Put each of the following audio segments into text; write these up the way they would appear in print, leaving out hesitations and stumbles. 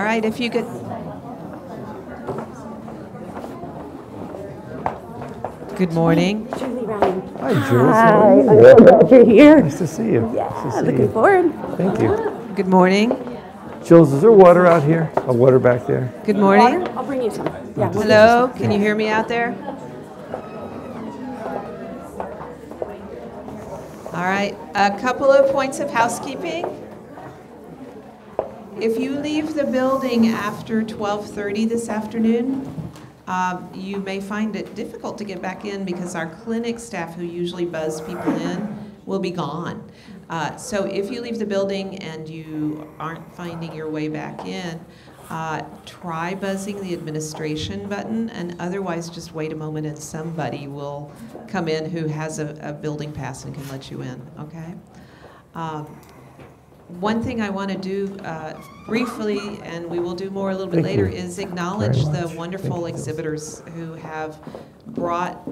All right, if you could. Good morning. Julie Ryan. Hi, Jules. Hi, I'm so glad you're here. Nice to see you. Yeah, nice to see looking you. forward. Thank you. Good morning. Jules, is there water out here? A water back there? Good morning. Water? I'll bring you some. Yeah. Hello, can you hear me out there? All right, a couple of points of housekeeping. If you leave the building after 12:30 this afternoon, you may find it difficult to get back in because our clinic staff who usually buzz people in will be gone. So if you leave the building and you aren't finding your way back in, try buzzing the administration button, and otherwise just wait a moment and somebody will come in who has a building pass and can let you in, okay? One thing I want to do briefly, and we will do more a little bit later, is acknowledge the wonderful exhibitors who have brought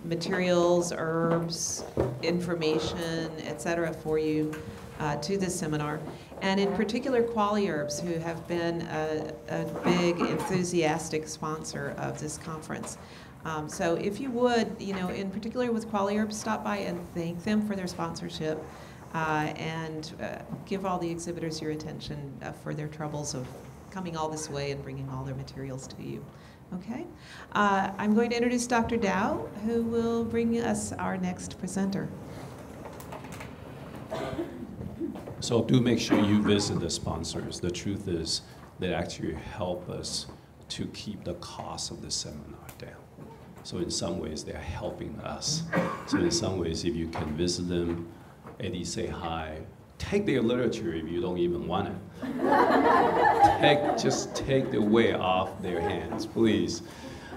materials, herbs, information, etc. for you to this seminar. And in particular, Qualiherbs, who have been a big, enthusiastic sponsor of this conference. So if you would, in particular with Qualiherbs, stop by and thank them for their sponsorship. And give all the exhibitors your attention for their troubles of coming all this way and bringing all their materials to you. Okay? I'm going to introduce Dr. Dow, who will bring us our next presenter. So do make sure you visit the sponsors. The truth is they actually help us to keep the cost of the seminar down. So in some ways, they're helping us. So in some ways, if you can visit them, Eddie, say hi. Take their literature if you don't even want it. Just take the weight off their hands, please.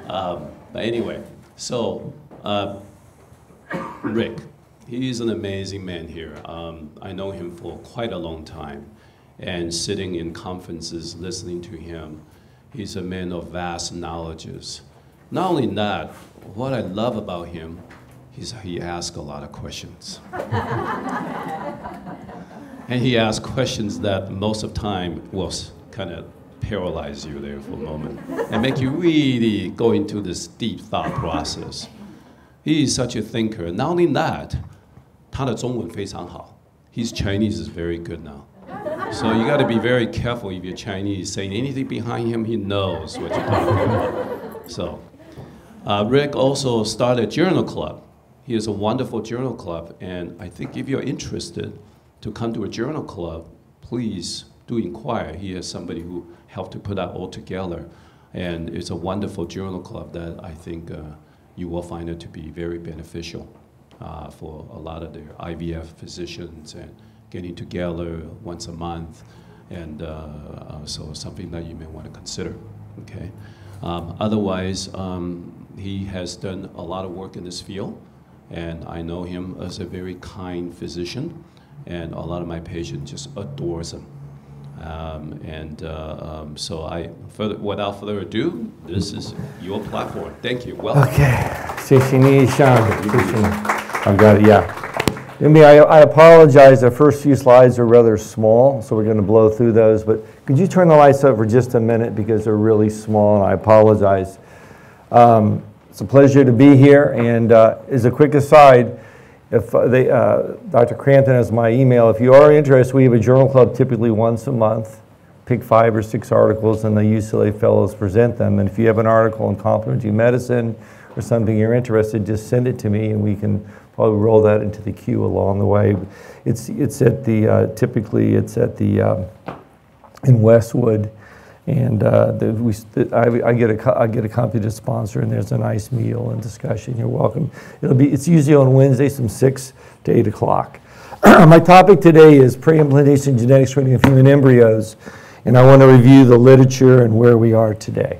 But anyway, so Rick, he's an amazing man here. I know him for quite a long time, and sitting in conferences, listening to him, he's a man of vast knowledges. Not only that, what I love about him, he asks a lot of questions. And he asks questions that most of the time will kind of paralyze you there for a moment and make you really go into this deep thought process. He is such a thinker. Not only that, 他的中文非常好. His Chinese is very good now. So you got to be very careful if you're Chinese. Saying anything behind him, he knows what you're talking about. So Rick also started a journal club. He has a wonderful journal club, and I think if you're interested to come to a journal club, please do inquire. He has somebody who helped to put that all together, and it's a wonderful journal club that I think you will find it to be very beneficial for a lot of their IVF physicians and getting together once a month, and so something that you may want to consider. Okay. Otherwise, he has done a lot of work in this field. And I know him as a very kind physician, and a lot of my patients just adores him. So without further ado, this is your platform. Thank you. Welcome. Okay. I've got it, yeah. I apologize, the first few slides are rather small, so we're going to blow through those, but could you turn the lights up for just a minute because they're really small, and I apologize. It's a pleasure to be here, and as a quick aside, if Dr. Crampton has my email. If you are interested, we have a journal club typically once a month. Pick 5 or 6 articles, and the UCLA fellows present them. And if you have an article in complementary medicine or something you're interested, just send it to me, and we can probably roll that into the queue along the way. It's at the typically it's at the in Westwood. And I get a copy to sponsor, and there's a nice meal and discussion. You're welcome. It's usually on Wednesdays from 6 to 8 o'clock. My topic today is pre-implantation genetic screening of human embryos, and I want to review the literature and where we are today.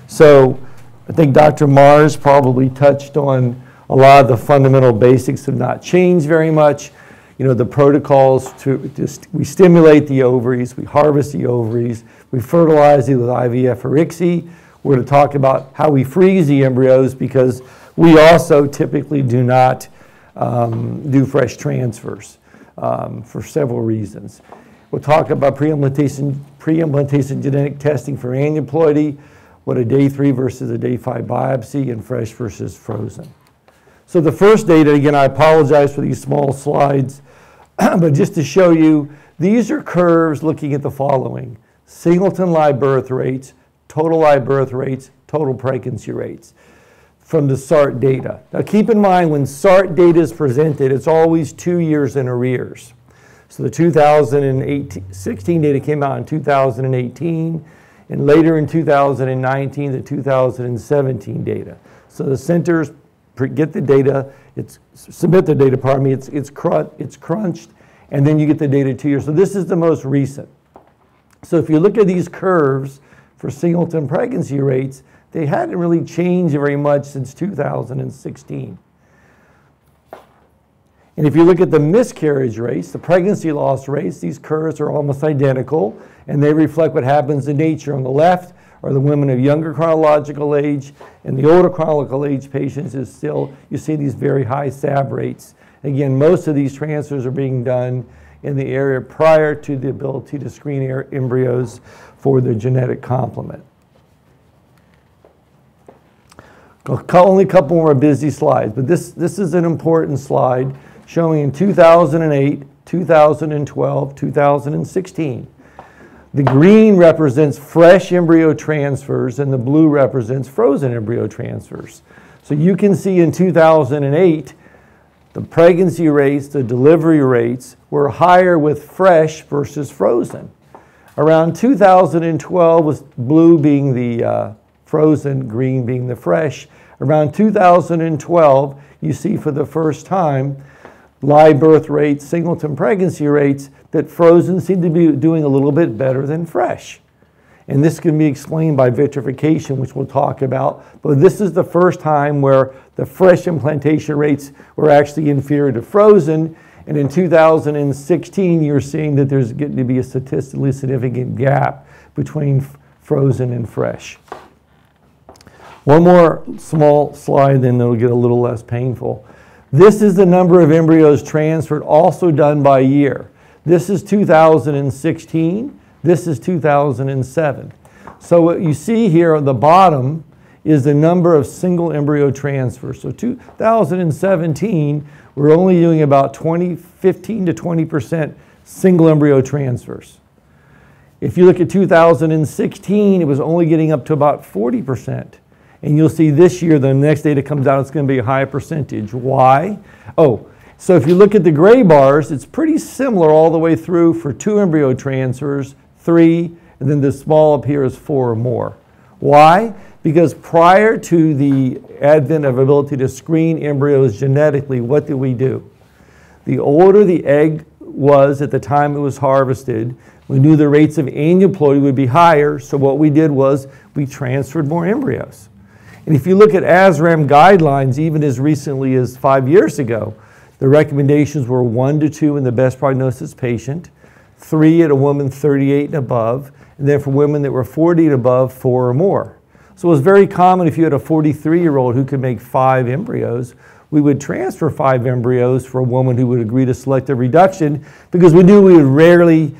So I think Dr. Mars probably touched on a lot of the fundamental basics have not changed very much. The protocols we stimulate the ovaries, we harvest the ovaries, we fertilize it with IVF or ICSI. We're going to talk about how we freeze the embryos because we also typically do not do fresh transfers for several reasons. We'll talk about pre-implantation genetic testing for aneuploidy, what a day 3 versus a day 5 biopsy, and fresh versus frozen. So the first data, again, I apologize for these small slides, but just to show you, these are curves looking at the following: singleton live birth rates, total live birth rates, total pregnancy rates from the SART data. Now keep in mind, when SART data is presented, it's always 2 years in arrears. So the 2016 data came out in 2018, and later in 2019, the 2017 data. So the centers get the data, submit the data, pardon me, it's crunched, and then you get the data 2 years. So this is the most recent. So if you look at these curves for singleton pregnancy rates, they hadn't really changed very much since 2016. And if you look at the miscarriage rates, the pregnancy loss rates, these curves are almost identical, and they reflect what happens in nature. On the left are the women of younger chronological age, and the older chronological age patients is still, you see these very high SAB rates. Again, most of these transfers are being done in the area prior to the ability to screen embryos for their genetic complement. Only a couple more busy slides, but this is an important slide showing in 2008, 2012, 2016. The green represents fresh embryo transfers and the blue represents frozen embryo transfers. So you can see in 2008, the pregnancy rates, the delivery rates were higher with fresh versus frozen. Around 2012, with blue being the frozen, green being the fresh. Around 2012, you see for the first time live birth rates, singleton pregnancy rates, that frozen seem to be doing a little bit better than fresh. And this can be explained by vitrification, which we'll talk about. But this is the first time where the fresh implantation rates were actually inferior to frozen. And in 2016, you're seeing that there's getting to be a statistically significant gap between frozen and fresh. One more small slide, then it'll get a little less painful. This is the number of embryos transferred, also done by year. This is 2016. This is 2007. So what you see here on the bottom is the number of single embryo transfers. So 2017, we're only doing about 15 to 20% single embryo transfers. If you look at 2016, it was only getting up to about 40%. And you'll see this year, the next data comes out, it's going to be a high percentage. Why? Oh, so if you look at the gray bars, it's pretty similar all the way through for 2 embryo transfers, 3, and then the small up here is 4 or more. Why? Because prior to the advent of ability to screen embryos genetically, what did we do? The older the egg was at the time it was harvested, we knew the rates of aneuploidy would be higher, so what we did was we transferred more embryos. And if you look at ASRAM guidelines, even as recently as 5 years ago, the recommendations were 1 to 2 in the best prognosis patient, 3 at a woman 38 and above, and then for women that were 40 and above, 4 or more. So it was very common if you had a 43-year-old who could make 5 embryos, we would transfer 5 embryos for a woman who would agree to selective reduction because we knew we would rarely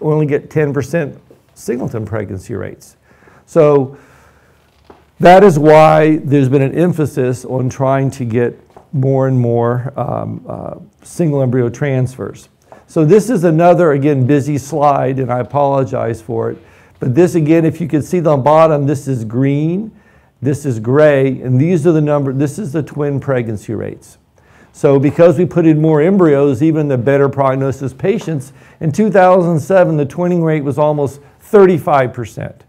only get 10% singleton pregnancy rates. So that is why there's been an emphasis on trying to get more and more single embryo transfers. So this is another, again, busy slide, and I apologize for it. But this, again, if you can see the bottom, this is green, this is gray, and these are the this is the twin pregnancy rates. So because we put in more embryos, even the better prognosis patients, in 2007, the twinning rate was almost 35%.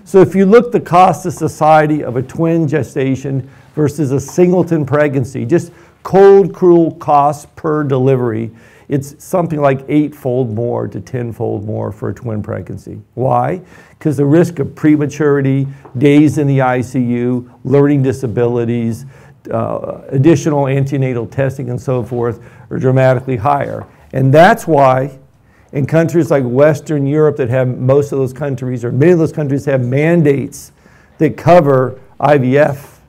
So if you look the cost to society of a twin gestation versus a singleton pregnancy, just cold, cruel costs per delivery, it's something like 8-fold more to 10-fold more for a twin pregnancy. Why? Because the risk of prematurity, days in the ICU, learning disabilities, additional antenatal testing and so forth are dramatically higher. And that's why in countries like Western Europe that have most of those countries, or many of those countries have mandates that cover IVF,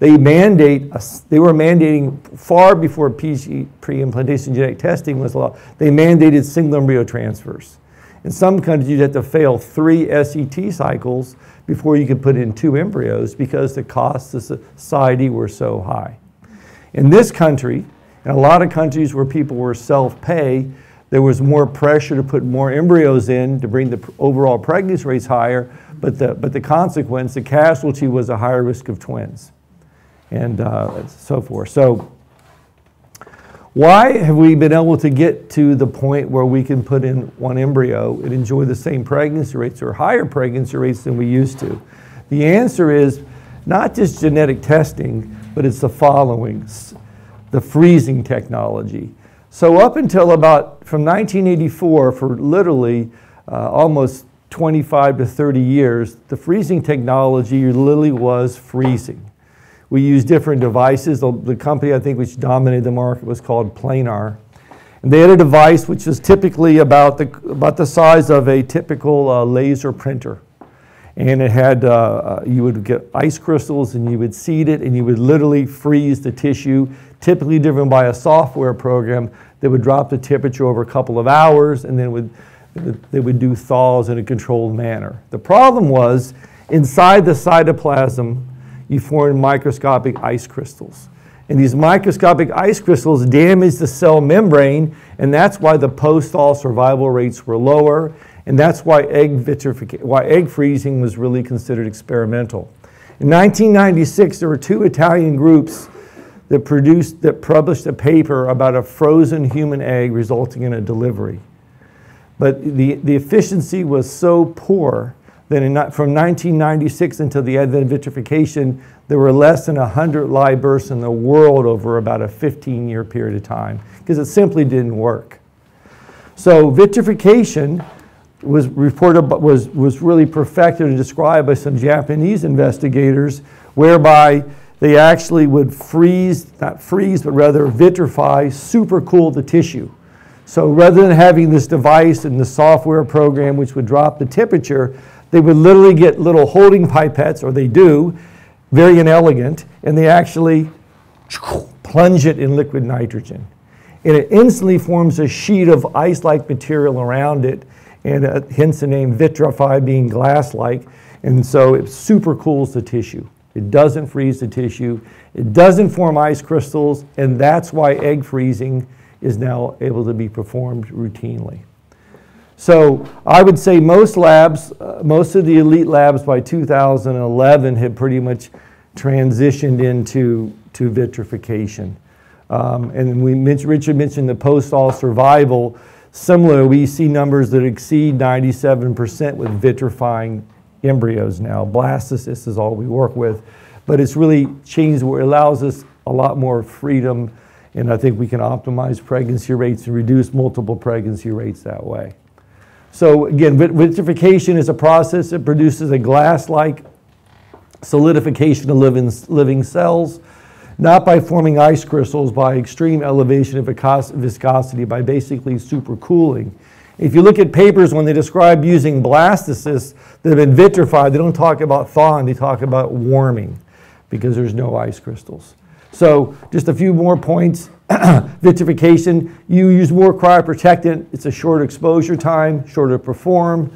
they were mandating far before pre-implantation genetic testing was allowed, they mandated single embryo transfers. In some countries, you'd have to fail 3 SET cycles before you could put in 2 embryos because the costs to society were so high. In this country, and a lot of countries where people were self-pay, there was more pressure to put more embryos in to bring the overall pregnancy rates higher, but the consequence, the casualty was a higher risk of twins and so forth. So why have we been able to get to the point where we can put in 1 embryo and enjoy the same pregnancy rates or higher pregnancy rates than we used to? The answer is not just genetic testing, but it's the following: the freezing technology. So up until about from 1984, for literally almost 25 to 30 years, the freezing technology literally was freezing. We used different devices. The company, I think, which dominated the market was called Planar. And they had a device which was typically about the size of a typical laser printer. And it had, you would get ice crystals and you would seed it and you would literally freeze the tissue, typically driven by a software program that would drop the temperature over a couple of hours and then they would do thaws in a controlled manner. The problem was, inside the cytoplasm, you formed microscopic ice crystals. And these microscopic ice crystals damage the cell membrane, and that's why the post-thaw survival rates were lower, and that's why egg freezing was really considered experimental. In 1996, there were 2 Italian groups that published a paper about a frozen human egg resulting in a delivery. But the efficiency was so poor that from 1996 until the advent of vitrification, there were less than 100 live births in the world over about a 15-year period of time, because it simply didn't work. So vitrification was really perfected and described by some Japanese investigators, whereby they actually would not freeze, but rather vitrify, supercool the tissue. So rather than having this device and the software program which would drop the temperature, they would literally get little holding pipettes, or they do, very inelegant, and they actually plunge it in liquid nitrogen. And it instantly forms a sheet of ice-like material around it, and hence the name vitrify, being glass-like, and so it super cools the tissue. It doesn't freeze the tissue, it doesn't form ice crystals, and that's why egg freezing is now able to be performed routinely. So I would say most labs, most of the elite labs by 2011 had pretty much transitioned into vitrification. And Richard mentioned the post-thaw survival. Similar, we see numbers that exceed 97% with vitrifying embryos now. Blastocysts is all we work with, but it's really changed where it allows us a lot more freedom, and I think we can optimize pregnancy rates and reduce multiple pregnancy rates that way. So again, vitrification is a process that produces a glass-like solidification of living cells, not by forming ice crystals, by extreme elevation of viscosity, by basically supercooling. If you look at papers when they describe using blastocysts that have been vitrified, they don't talk about thawing, they talk about warming because there's no ice crystals. So just a few more points. Vitrification, you use more cryoprotectant, it's a short exposure time, shorter to perform,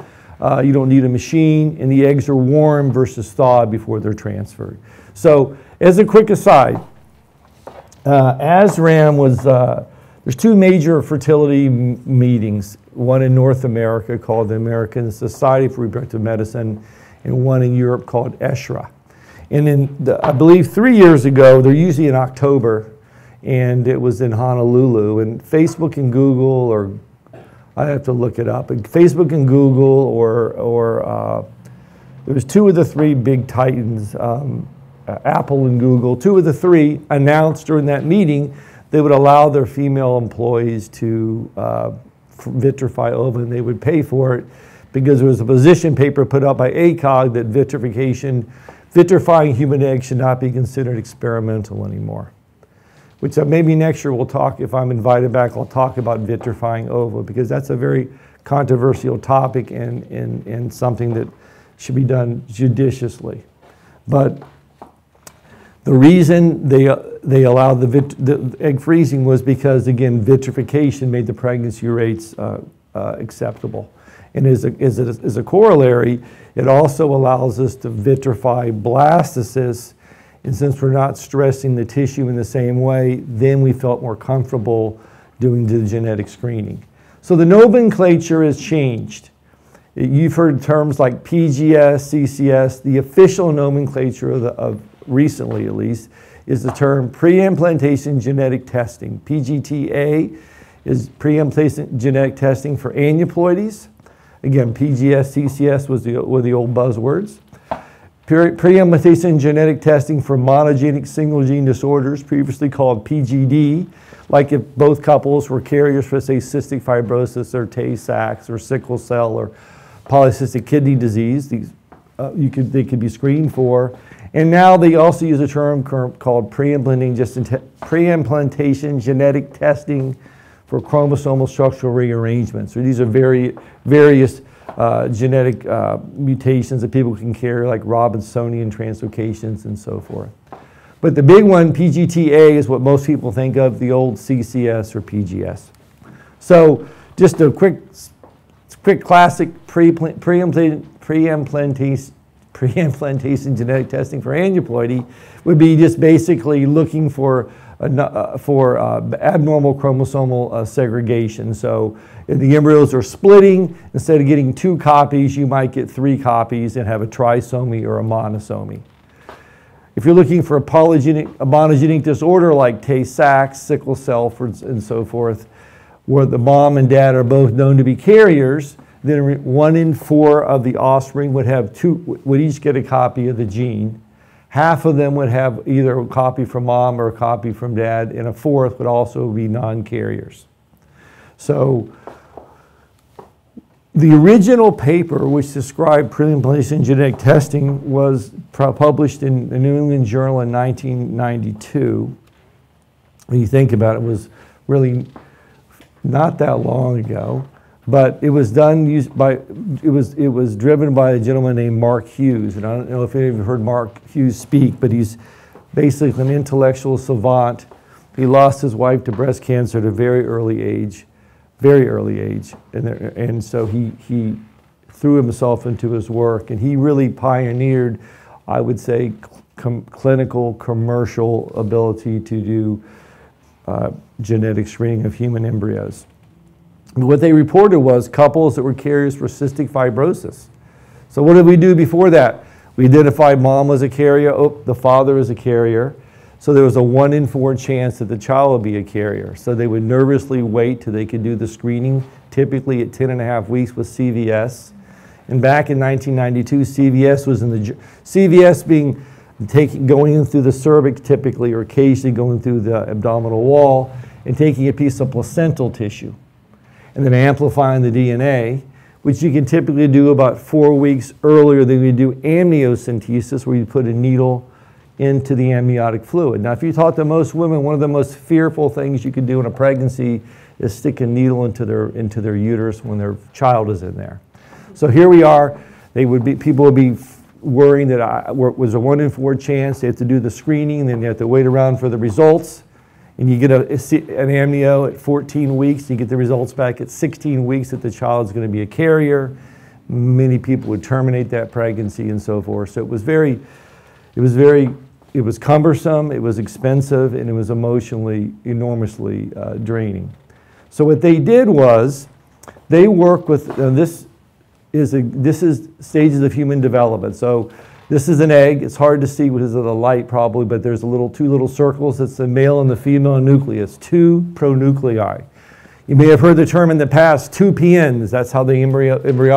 you don't need a machine, and the eggs are warm versus thawed before they're transferred. So as a quick aside, ASRAM was, there's 2 major fertility meetings, one in North America called the American Society for Reproductive Medicine, and one in Europe called ESHRA. And I believe 3 years ago, they're usually in October, and it was in Honolulu, and Facebook and Google, or I have to look it up, and Facebook and Google, or there was 2 of the 3 big titans, Apple and Google, 2 of the 3 announced during that meeting they would allow their female employees to vitrify ova, and they would pay for it because there was a position paper put out by ACOG that vitrifying human eggs should not be considered experimental anymore. Which maybe next year we'll talk, if I'm invited back, I'll talk about vitrifying ova, because that's a very controversial topic and something that should be done judiciously. But The reason they allowed the egg freezing was because, again, vitrification made the pregnancy rates acceptable. And as a corollary, it also allows us to vitrify blastocysts. And since we're not stressing the tissue in the same way, then we felt more comfortable doing the genetic screening. So the nomenclature has changed. You've heard terms like PGS, CCS. The official nomenclature of recently at least is the term pre-implantation genetic testing. PGTA is pre-implantation genetic testing for aneuploidies. Again, PGS, CCS were the old buzzwords. Pre-implantation genetic testing for monogenic single gene disorders, previously called PGD, like if both couples were carriers for, say, cystic fibrosis or Tay-Sachs or sickle cell or polycystic kidney disease. They could be screened for. And now they also use a term called pre-implantation genetic testing for chromosomal structural rearrangements. So these are various genetic mutations that people can carry, like Robinsonian translocations and so forth. But the big one, PGTA, is what most people think of, the old CCS or PGS. So just a quick classic pre-implantation genetic testing for aneuploidy would be just basically looking for abnormal chromosomal segregation. So if the embryos are splitting, instead of getting 2 copies, you might get 3 copies and have a trisomy or a monosomy. If you're looking for a monogenic disorder like Tay-Sachs, sickle cell, and so forth, where the mom and dad are both known to be carriers, then 1 in 4 of the offspring would each get a copy of the gene. Half of them would have either a copy from mom or a copy from dad, and a 4th would also be non-carriers. So the original paper which described pre-implantation genetic testing was published in the New England Journal in 1992. When you think about it, it was really not that long ago, but it was driven by a gentleman named Mark Hughes. And I don't know if any of you have heard Mark Hughes speak, but he's basically an intellectual savant. He lost his wife to breast cancer at a very early age. And so he threw himself into his work, and he really pioneered, I would say, clinical, commercial ability to do genetic screening of human embryos. What they reported was couples that were carriers for cystic fibrosis. So what did we do before that? We identified mom was a carrier, the father is a carrier. So there was a 1 in 4 chance that the child would be a carrier. So they would nervously wait till they could do the screening, typically at 10.5 weeks with CVS. And back in 1992, CVS was going in through the cervix typically, or occasionally going through the abdominal wall and taking a piece of placental tissue and then amplifying the DNA, which you can typically do about 4 weeks earlier than you do amniocentesis, where you put a needle into the amniotic fluid. Now, if you talk to most women, one of the most fearful things you can do in a pregnancy is stick a needle into their uterus when their child is in there. So here we are. People would be worrying that it was a 1 in 4 chance. They have to do the screening, then you have to wait around for the results. And you get an amnio at 14 weeks, you get the results back at 16 weeks that the child is going to be a carrier. Many people would terminate that pregnancy and so forth. So it was cumbersome, it was expensive, and it was emotionally enormously draining. So what they did was they work with, this is stages of human development. So this is an egg. It's hard to see because of the light probably, but there's 2 little circles. It's the male and the female nucleus, 2 pronuclei. You may have heard the term in the past, 2 PNs. That's how the embryology